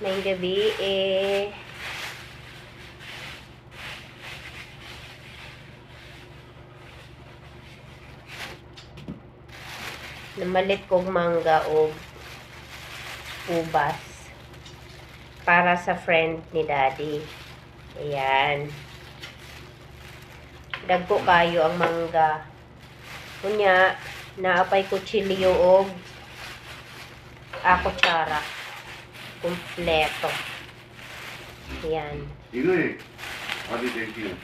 May gabi eh. Namalit kong mangga o ubas para sa friend ni Daddy. Ayan. Dagko kayo ang mangga. Kunya, naapay kutsilyo og kutsara. Kompleto. Ayan.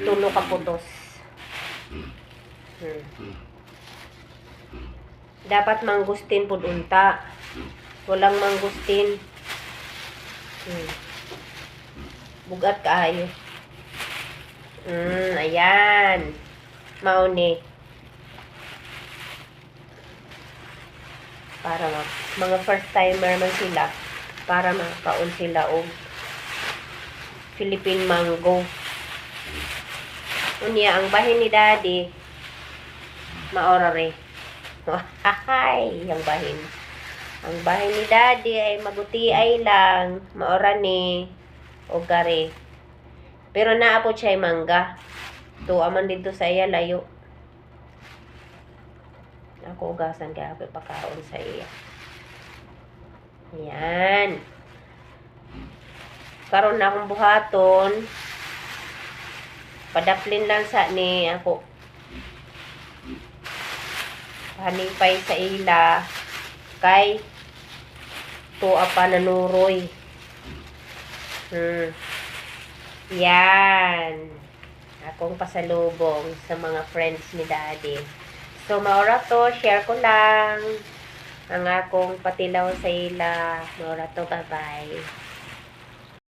Tulo ka putos. Dapat mangustin pud unta. Walang mangustin. Bugat kaayo. Ayan. Mauni. Para mga first timer man sila. Para makaon sila og Philippine mango. Unya ang bahin ni Daddy maorare. Hay, ang bahin. Ang bahin ni Daddy ay maguti ay lang, maora ni o gari. Pero naapod siya ay mangga. Tuaman dito sa iya layo. Ako ugasan kaya ako ipakaon sa iya. Yan. Karon na akong buhaton. Padaplin lang sa ni ako. Hanipay sa ila. Kay tuwa pa nanuroy. Yan. Akong pasalubong sa mga friends ni Daddy. So, maura to. Share ko lang ang akong patilaw sa ila. Maura to. Bye-bye.